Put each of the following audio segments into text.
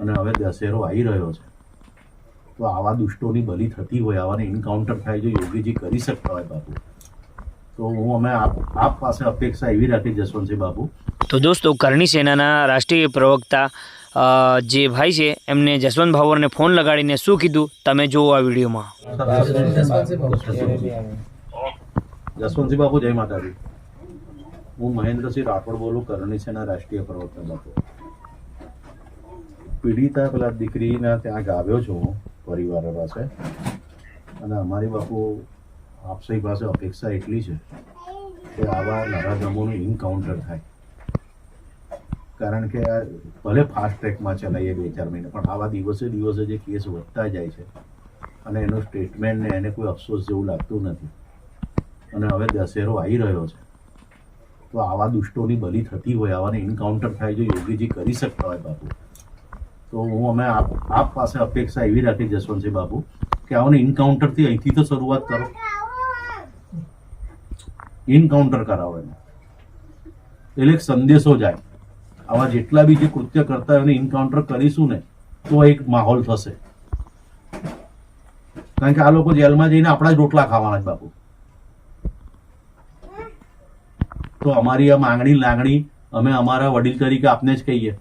અને હવે દશેરો આવી રહ્યો છે, તો આવા દુષ્ટોની બલી થતી હોય, આવાને એન્કાઉન્ટર થાય, જો યોગીજી કરી શકતા હોય બાપુ, તો હું અમે આપ પાસે અપેક્ષા એવી રાખી જસવંતસિંહ બાપુ. તો દોસ્તો, કરણી સેનાના રાષ્ટ્રીય પ્રવક્તા જે ભાઈ છે એમને જસવંત ભાવોરને ફોન લગાડીને શું કીધું તમે જુઓ આ વિડીયોમાં. જસવંતસિંહ બાપુ, જય માતાજી. હું મહેન્દ્રસિંહ રાઠોડ બોલું, કરણી સેના રાષ્ટ્રીય પ્રવક્તા બાપુ. પીડિતા પેલા દીકરીના ત્યાં ગાવ્યો છું પરિવાર પાસે, અને અમારી બાપુ આપસી પાસે અપેક્ષા એટલી છે કે આવા નરાધમોનું એન્કાઉન્ટર થાય. કારણ કે ભલે ફાસ્ટ ટ્રેકમાં ચલાવીએ 2-4 મહિને, પણ આવા દિવસે દિવસે જે કેસ વધતા જાય છે અને એનું સ્ટેટમેન્ટ ને એને કોઈ અફસોસ જેવું લાગતું નથી. અને હવે દશેરો આવી રહ્યો છે, તો આવા દુષ્ટોની બલી થતી હોય, આવાને એન્કાઉન્ટર થાય, જો યોગીજી કરી શકતા હોય બાપુ, તો હું અમે આપ પાસે અપેક્ષા એવી રાખી જસવંતસિંહ બાપુ કે આવાને એન્કાઉન્ટરથી અહીંથી તો શરૂઆત કરો, એન્કાઉન્ટર કરાવો એને, એટલે એક સંદેશો જાય. આવા જેટલા બી જે કૃત્ય કરતા હોય એને એન્કાઉન્ટર કરીશું ને તો એક માહોલ થશે. કારણ કે આ લોકો જેલમાં જઈને આપણા જ રોટલા ખાવાના જ બાપુ. તો અમારી આ માંગણી લાગણી અમે અમારા વડીલ તરીકે આપને જ કહીએ.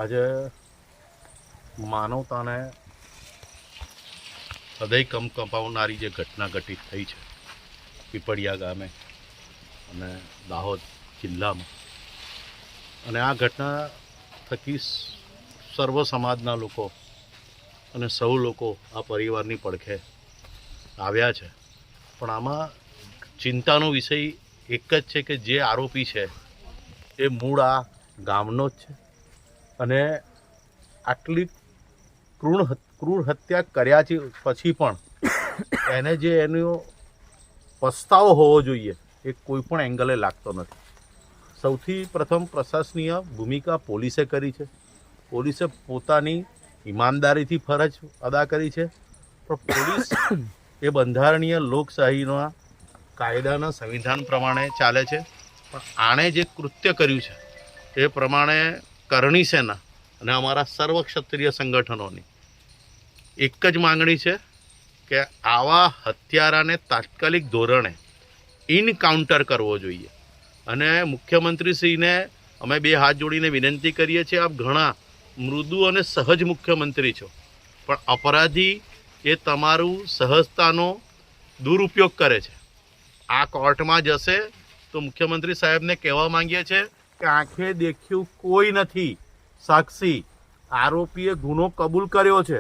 આજે માનવતાને હૃદય કંપાવનારી જે ઘટના ઘટિત થઈ છે પીપળિયા ગામે અને દાહોદ જિલ્લામાં, અને આ ઘટના થકી સર્વ સમાજના લોકો અને સૌ લોકો આ પરિવારની પડખે આવ્યા છે. પણ આમાં ચિંતાનો વિષય એક જ છે કે જે આરોપી છે એ મૂળ આ ગામનો જ છે, અને આટલી ક્રૂર હત્યા કર્યા પછી પણ એને જે એનો પસ્તાવો હોવો જોઈએ એ કોઈ પણ એંગલે લાગતો નથી. સૌથી પ્રથમ પ્રશાસનીય ભૂમિકા પોલીસે કરી છે. પોલીસે પોતાની ઈમાનદારીથી ફરજ અદા કરી છે, પણ પોલીસ એ બંધારણીય લોકશાહીના કાયદાના સંવિધાન પ્રમાણે ચાલે છે. પણ આણે જે કૃત્ય કર્યું છે એ પ્રમાણે કરણી સેના અને અમારા સર્વ ક્ષત્રિય સંગઠનોની એક જ માંગણી છે કે આવા હત્યારાને તાત્કાલિક ધોરણે ઇનકાઉન્ટર કરવો જોઈએ. અને મુખ્યમંત્રીશ્રીને અમે 2 હાથ જોડીને વિનંતી કરીએ છીએ, આપ ઘણા મૃદુ અને સહજ મુખ્યમંત્રી છો, પણ અપરાધી એ તમારું સહજતાનો દુરુપયોગ કરે છે. આ કોર્ટમાં જશે તો મુખ્યમંત્રી સાહેબને કહેવા માંગીએ છીએ કે આંખે દેખ્યું કોઈ નથી સાક્ષી, આરોપીએ ગુનો કબૂલ કર્યો છે,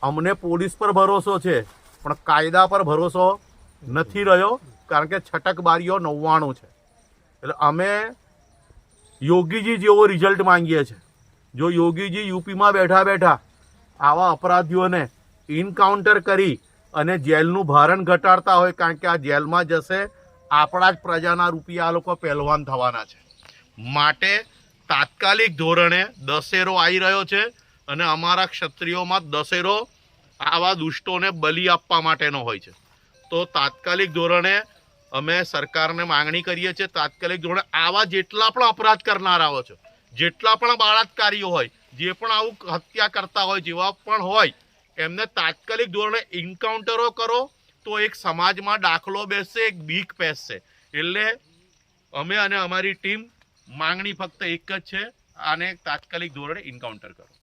અમને પોલીસ પર ભરોસો છે પણ કાયદા પર ભરોસો નથી રહ્યો, કારણ કે છટકબારીઓ 99 છે. એટલે અમે યોગીજી જેવો રિઝલ્ટ માંગીએ છીએ. જો યોગીજી યુપીમાં બેઠા બેઠા આવા અપરાધીઓને ઇનકાઉન્ટર કરી અને જેલનું ભારણ ઘટાડતા હોય, કારણ કે આ જેલમાં જશે આપણા જ પ્રજાના રૂપિયા આ લોકો પહેલવાન થવાના છે. માટે તાત્કાલિક ધોરણે દશેરો આવી રહ્યો છે અને અમારા ક્ષત્રિયોમાં દશેરો આવા દુષ્ટોને બલી આપવા માટેનો હોય છે. તો તાત્કાલિક ધોરણે અમે સરકારને માંગણી કરીએ છીએ, તાત્કાલિક ધોરણે આવા જેટલા પણ અપરાધ કરનારાઓ છે, જેટલા પણ બળાત્કારીઓ હોય, જે પણ આવું હત્યા કરતા હોય, જેવા પણ હોય, એમને તાત્કાલિક ધોરણે એન્કાઉન્ટરો કરો તો એક સમાજમાં દાખલો બેસશે, એક બીક બેસશે. એટલે અમે અને અમારી ટીમ માંગણી ફક્ત એક જ છે, આને તાત્કાલિક ધોરણે એન્કાઉન્ટર કરો.